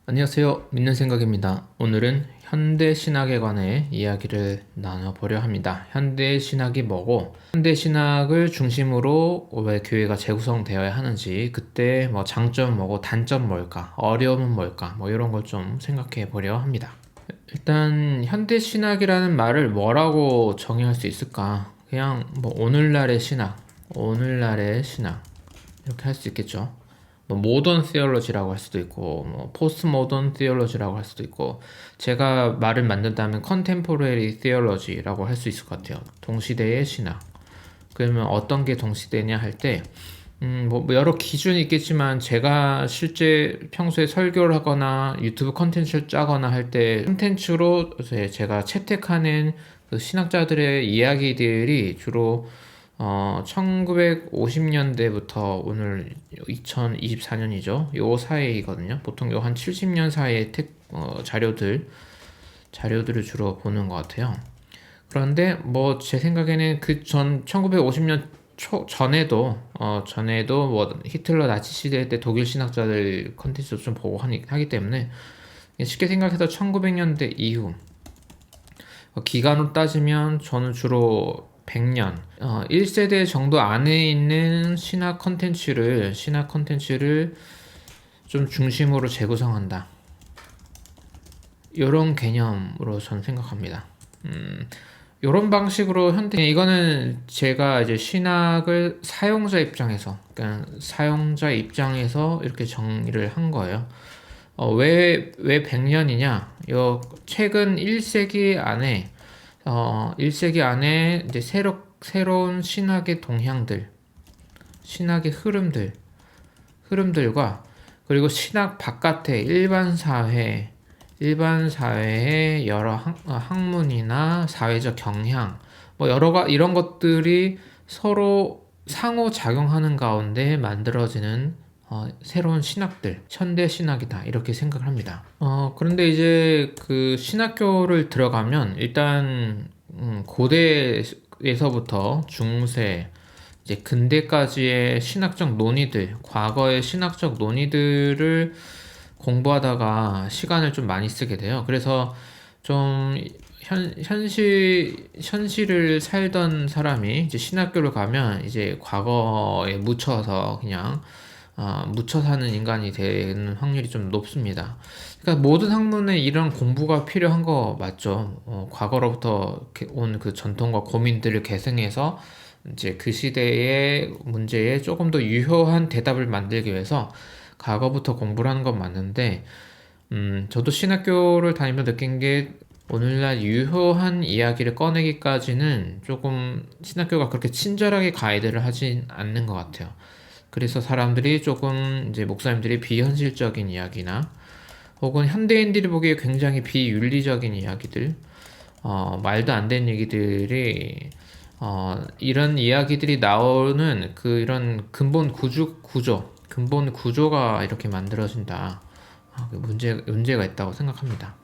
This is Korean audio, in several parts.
안녕하세요. 믿는 생각입니다. 오늘은 현대 신학에 관해 이야기를 나눠보려 합니다. 현대 신학이 뭐고, 현대 신학을 중심으로 왜 교회가 재구성되어야 하는지, 그때 뭐 장점은 뭐고, 단점 뭘까, 어려움은 뭘까, 뭐 이런 걸 좀 생각해 보려 합니다. 일단 현대 신학이라는 말을 뭐라고 정의할 수 있을까? 그냥 뭐 오늘날의 신학 이렇게 할 수 있겠죠. 뭐 모던 시올로지라고 할 수도 있고 뭐 포스트 모던 시올로지라고 할 수도 있고, 제가 말을 만든다면 컨템포러리 시올로지라고 할 수 있을 것 같아요. 동시대의 신학. 그러면 어떤 게 동시대냐 할 때 뭐 여러 기준이 있겠지만, 제가 실제 평소에 설교를 하거나 유튜브 컨텐츠를 짜거나 할 때 컨텐츠로 제가 채택하는 그 신학자들의 이야기들이 주로 1950년대부터 오늘 2024년이죠. 요 사이거든요. 보통 요 한 70년 사이의 자료들을 주로 보는 것 같아요. 그런데 뭐 제 생각에는 그 전 1950년 전에도 뭐 히틀러 나치 시대 때 독일 신학자들 컨텐츠도 좀 보고 하기 때문에, 쉽게 생각해서 1900년대 이후 기간으로 따지면 저는 주로 100년, 1세대 정도 안에 있는 신학 컨텐츠를 좀 중심으로 재구성한다. 이런 개념으로 저는 생각합니다. 이런 방식으로 이거는 제가 이제 신학을 그러니까 사용자 입장에서 이렇게 정의를 한 거예요. 왜 100년이냐? 최근 1세기 안에, 1세기 안에 이제 새로운 신학의 동향들, 신학의 흐름들과, 그리고 신학 바깥의 일반 사회의 여러 학문이나 사회적 경향, 뭐 이런 것들이 서로 상호 작용하는 가운데 만들어지는 새로운 신학들, 현대 신학이다 이렇게 생각을 합니다. 그런데 이제 그 신학교를 들어가면 일단 고대에서부터 중세, 이제 근대까지의 과거의 신학적 논의들을 공부하다가 시간을 좀 많이 쓰게 돼요. 그래서 좀 현실을 살던 사람이 이제 신학교를 가면 이제 과거에 묻혀 사는 인간이 되는 확률이 좀 높습니다. 그러니까 모든 학문에 이런 공부가 필요한 거 맞죠? 과거로부터 온 그 전통과 고민들을 계승해서 이제 그 시대의 문제에 조금 더 유효한 대답을 만들기 위해서 과거부터 공부를 하는 건 맞는데, 저도 신학교를 다니며 느낀 게, 오늘날 유효한 이야기를 꺼내기까지는 조금 신학교가 그렇게 친절하게 가이드를 하진 않는 것 같아요. 그래서 사람들이 조금, 이제 목사님들이 비현실적인 이야기나 혹은 현대인들이 보기에 굉장히 비윤리적인 이야기들, 말도 안 되는 얘기들이, 이런 이야기들이 나오는 이런 근본 구조가 이렇게 만들어진다. 문제가 있다고 생각합니다.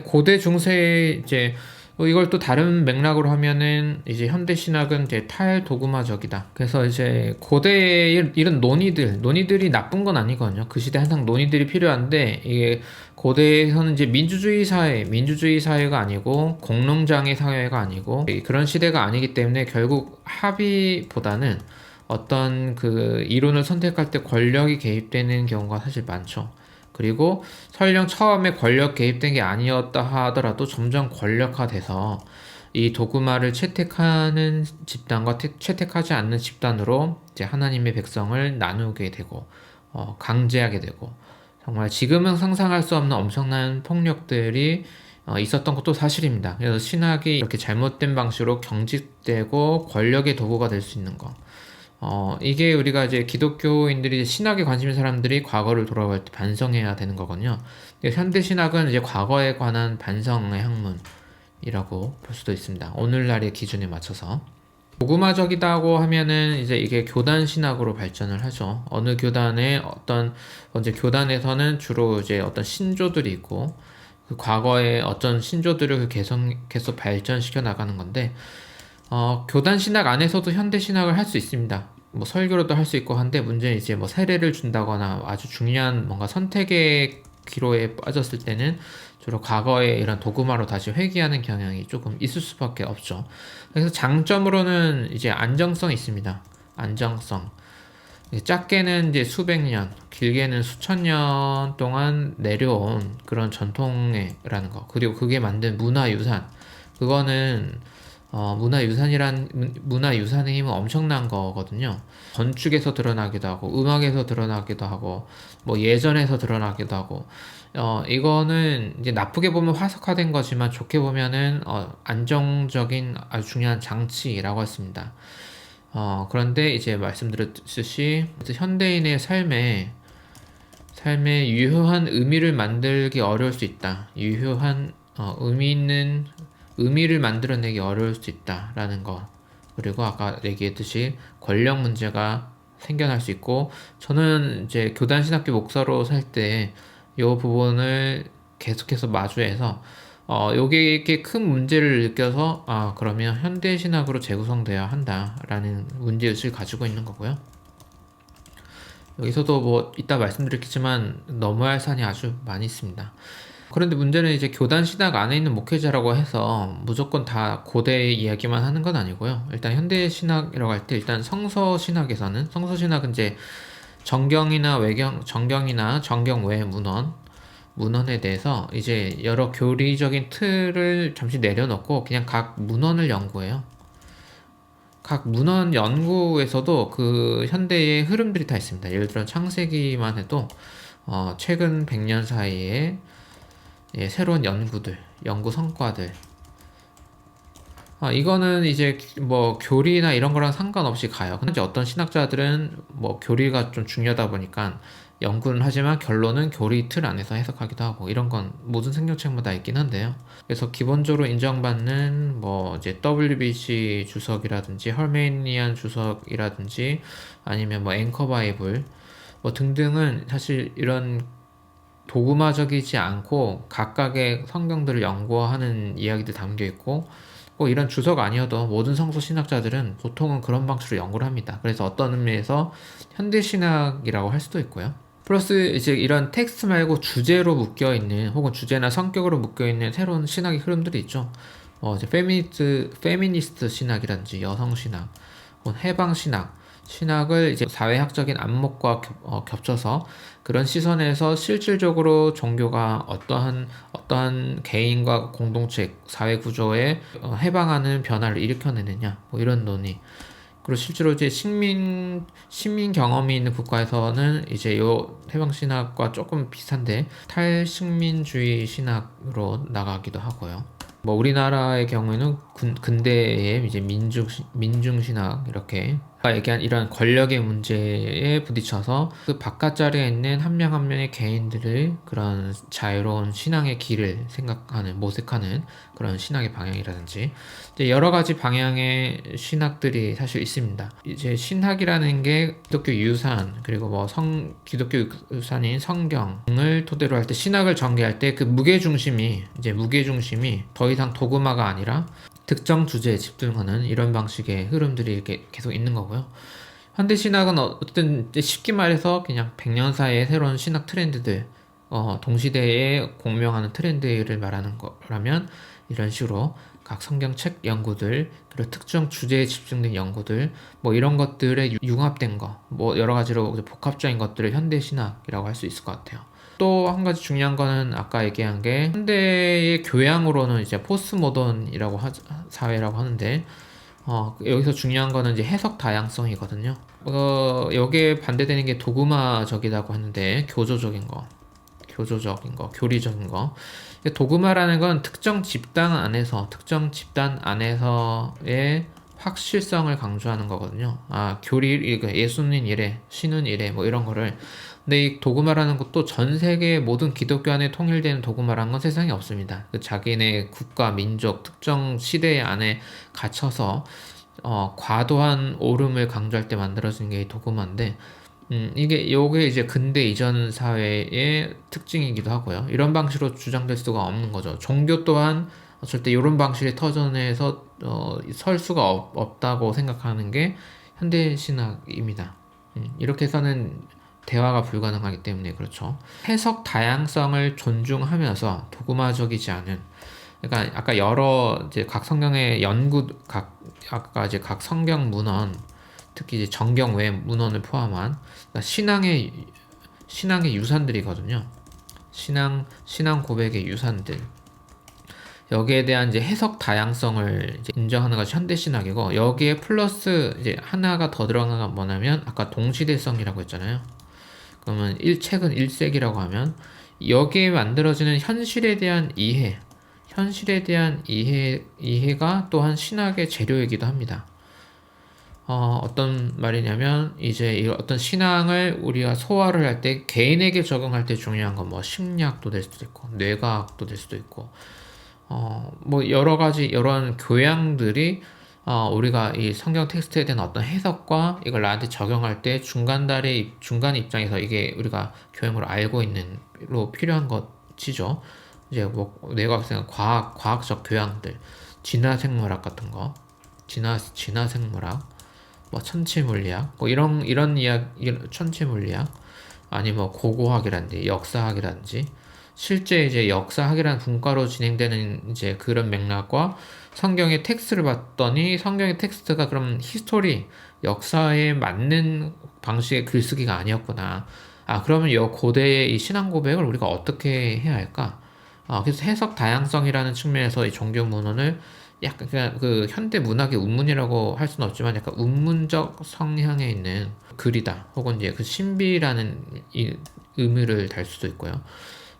고대 중세 이제 이걸 또 다른 맥락으로 하면은, 이제 현대 신학은 이제 탈도그마적이다. 그래서 이제 고대의 이런 논의들이 나쁜 건 아니거든요. 그 시대 항상 논의들이 필요한데, 이게 고대에서는 이제 민주주의 사회가 아니고 공농장의 사회가 아니고 그런 시대가 아니기 때문에, 결국 합의보다는 어떤 그 이론을 선택할 때 권력이 개입되는 경우가 사실 많죠. 그리고 설령 처음에 권력 개입된 게 아니었다 하더라도 점점 권력화돼서 이 도그마를 채택하는 집단과 채택하지 않는 집단으로 이제 하나님의 백성을 나누게 되고, 강제하게 되고, 정말 지금은 상상할 수 없는 엄청난 폭력들이 있었던 것도 사실입니다. 그래서 신학이 이렇게 잘못된 방식으로 경직되고 권력의 도구가 될 수 있는 거. 이게 우리가 이제 기독교인들이 신학에 관심 있는 사람들이 과거를 돌아볼 때 반성해야 되는 거거든요. 현대 신학은 이제 과거에 관한 반성의 학문이라고 볼 수도 있습니다. 오늘날의 기준에 맞춰서. 도구마적이다고 하면은 이제 이게 교단 신학으로 발전을 하죠. 먼저 교단에서는 주로 이제 어떤 신조들이 있고, 그 과거에 어떤 신조들을 계속 발전시켜 나가는 건데, 교단 신학 안에서도 현대 신학을 할 수 있습니다. 설교로도 할 수 있고 한데, 문제는 이제 세례를 준다거나 아주 중요한 뭔가 선택의 기로에 빠졌을 때는 주로 과거의 이런 도구마로 다시 회귀하는 경향이 조금 있을 수밖에 없죠. 그래서 장점으로는 이제 안정성이 있습니다. 안정성. 작게는 이제 수백 년, 길게는 수천 년 동안 내려온 그런 전통이라는 거. 그리고 그게 만든 문화유산. 그거는 문화유산의 힘은 엄청난 거거든요. 건축에서 드러나기도 하고, 음악에서 드러나기도 하고, 뭐 예전에서 드러나기도 하고, 이거는 이제 나쁘게 보면 화석화된 거지만 좋게 보면은 안정적인 아주 중요한 장치라고 했습니다. 그런데 이제 말씀드렸듯이 현대인의 삶에 유효한 의미를 만들기 어려울 수 있다. 유효한 의미를 만들어내기 어려울 수 있다라는 거. 그리고 아까 얘기했듯이 권력 문제가 생겨날 수 있고, 저는 이제 교단신학교 목사로 살 때 이 부분을 계속해서 마주해서 요게 이렇게 큰 문제를 느껴서 그러면 현대신학으로 재구성되어야 한다라는 문제의식을 가지고 있는 거고요. 여기서도 뭐 이따 말씀드리겠지만 넘어야 할 산이 아주 많이 있습니다. 그런데 문제는 이제 교단 신학 안에 있는 목회자라고 해서 무조건 다 고대의 이야기만 하는 건 아니고요. 일단 현대 신학이라고 할 때 일단 성서 신학은 이제 정경이나 정경 외 문헌에 대해서 이제 여러 교리적인 틀을 잠시 내려놓고 그냥 각 문헌을 연구해요. 각 문헌 연구에서도 그 현대의 흐름들이 다 있습니다. 예를 들어 창세기만 해도 최근 100년 사이에 새로운 연구 성과들. 이거는 이제 뭐 교리나 이런 거랑 상관없이 가요. 근데 이제 어떤 신학자들은 뭐 교리가 좀 중요하다 보니까 연구는 하지만 결론은 교리 틀 안에서 해석하기도 하고 이런 건 모든 생명책마다 있긴 한데요. 그래서 기본적으로 인정받는 뭐 이제 WBC 주석이라든지 헐메이니안 주석이라든지 아니면 뭐 앵커 바이블 뭐 등등은 사실 이런 도구마적이지 않고 각각의 성경들을 연구하는 이야기들 담겨 있고 꼭 이런 주석 아니어도 모든 성서 신학자들은 보통은 그런 방식으로 연구를 합니다. 그래서 어떤 의미에서 현대 신학이라고 할 수도 있고요. 플러스 이제 이런 텍스트 말고 주제로 묶여 있는 혹은 주제나 성격으로 묶여 있는 새로운 신학의 흐름들이 있죠. 이제 페미니스트 신학이라든지 여성 신학, 혹은 해방 신학을 이제 사회학적인 안목과 겹쳐서 그런 시선에서 실질적으로 종교가 어떠한 개인과 공동체, 사회 구조에 해방하는 변화를 일으켜내느냐, 뭐 이런 논의. 그리고 실제로 이제 시민 경험이 있는 국가에서는 이제 요 해방신학과 조금 비슷한데 탈식민주의 신학으로 나가기도 하고요. 뭐 우리나라의 경우에는 근대의 이제 민중신학 이렇게 아까 얘기한 이런 권력의 문제에 부딪혀서 그 바깥 자리에 있는 한 명 한 명의 개인들을 그런 자유로운 신앙의 길을 모색하는 그런 신학의 방향이라든지 이제 여러 가지 방향의 신학들이 사실 있습니다. 이제 신학이라는 게 기독교 유산 그리고 뭐 기독교 유산인 성경을 토대로 할 때 신학을 전개할 때 그 무게중심이 더 이상 도그마가 아니라 특정 주제에 집중하는 이런 방식의 흐름들이 이렇게 계속 있는 거고요. 현대 신학은 어쨌든 쉽게 말해서 그냥 100년 사이의 새로운 신학 트렌드들, 동시대에 공명하는 트렌드를 말하는 거라면 이런 식으로 각 성경책 연구들, 그리고 특정 주제에 집중된 연구들, 뭐 이런 것들에 융합된 거, 뭐 여러 가지로 복합적인 것들을 현대 신학이라고 할 수 있을 것 같아요. 또 한 가지 중요한 거는 아까 얘기한 게 현대의 교양으로는 이제 포스트 모던이라고 사회라고 하는데 여기서 중요한 거는 이제 해석 다양성이거든요. 여기에 반대되는 게 도그마적이라고 하는데 교리적인 거. 도그마라는 건 특정 집단 안에서의 확실성을 강조하는 거거든요. 예수는 이래, 신은 이래, 뭐 이런 거를. 근데 이 도그마라는 것도 전 세계 모든 기독교 안에 통일되는 도그마라는 건 세상에 없습니다. 자기네 국가, 민족, 특정 시대 안에 갇혀서 과도한 옳음을 강조할 때 만들어진 게 도그마인데, 요게 이제 근대 이전 사회의 특징이기도 하고요. 이런 방식으로 주장될 수가 없는 거죠. 종교 또한 절대 이런 방식의 터전에서 설 수가 없다고 생각하는 게 현대 신학입니다. 이렇게 해서는 대화가 불가능하기 때문에 그렇죠. 해석 다양성을 존중하면서 도구마적이지 않은, 그러니까 아까 여러 이제 각 성경의 아까 이제 각 성경 문헌, 특히 이제 정경 외 문헌을 포함한 그러니까 신앙의 유산들이거든요. 신앙 고백의 유산들. 여기에 대한 이제 해석 다양성을 이제 인정하는 것이 현대 신학이고, 여기에 플러스 이제 하나가 더 들어간 건 뭐냐면 아까 동시대성이라고 했잖아요. 그러면 책은 1세기라고 하면 여기에 만들어지는 현실에 대한 이해가 또한 신학의 재료이기도 합니다. 어떤 말이냐면 이제 어떤 신앙을 우리가 소화를 할 때, 개인에게 적용할 때 중요한 건 뭐 심리학도 될 수도 있고 뇌과학도 될 수도 있고 뭐 여러 가지 이런 교양들이 우리가 이 성경 텍스트에 대한 어떤 해석과 이걸 나한테 적용할 때 중간 입장에서 이게 우리가 교양으로 알고 있는 로 필요한 것이죠. 이제 뭐 뇌과학생은 과학적 교양들, 진화생물학 같은 거, 진화생물학, 뭐 천체물리학, 뭐 이런 이야기, 천체물리학, 아니 뭐 고고학이란지 역사학이란지, 실제 이제 역사학이라는 분과로 진행되는 이제 그런 맥락과 성경의 텍스트를 봤더니 성경의 텍스트가 그럼 역사에 맞는 방식의 글쓰기가 아니었구나. 그러면 이 고대의 이 신앙 고백을 우리가 어떻게 해야 할까? 그래서 해석 다양성이라는 측면에서 이 종교 문헌을 약간 그냥 그 현대 문학의 운문이라고 할 수는 없지만 약간 운문적 성향에 있는 글이다. 혹은 이제 그 신비라는 이 의미를 달 수도 있고요.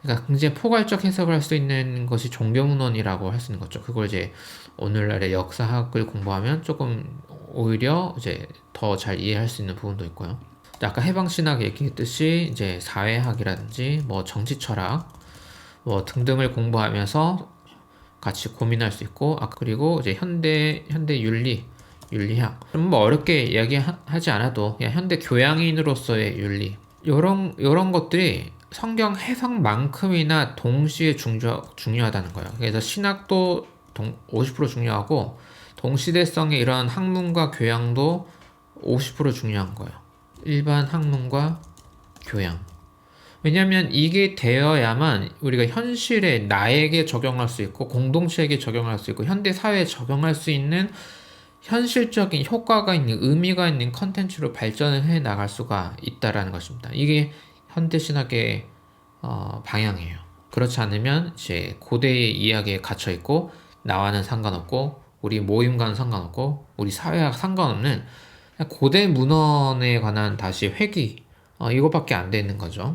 그러니까 굉장히 포괄적 해석을 할 수 있는 것이 종교문헌이라고 할 수 있는 거죠. 그걸 이제 오늘날의 역사학을 공부하면 조금 오히려 이제 더 잘 이해할 수 있는 부분도 있고요. 아까 해방신학 얘기했듯이 이제 사회학이라든지 뭐 정치철학 뭐 등등을 공부하면서 같이 고민할 수 있고, 그리고 이제 현대 윤리학. 뭐 어렵게 이야기하지 않아도 그냥 현대 교양인으로서의 윤리. 요런 것들이 성경 해석만큼이나 동시에 중요하다는 거예요. 그래서 신학도 50% 중요하고 동시대성의 이런 학문과 교양도 50% 중요한 거예요. 일반 학문과 교양. 왜냐면 이게 되어야만 우리가 현실에 나에게 적용할 수 있고 공동체에게 적용할 수 있고 현대 사회에 적용할 수 있는 현실적인 효과가 있는 의미가 있는 컨텐츠로 발전을 해 나갈 수가 있다라는 것입니다. 이게 현대 신학의 방향이에요. 그렇지 않으면 이제 고대의 이야기에 갇혀 있고 나와는 상관없고 우리 모임과는 상관없고 우리 사회와 상관없는 고대 문헌에 관한 다시 회귀 이거밖에 안 되는 거죠.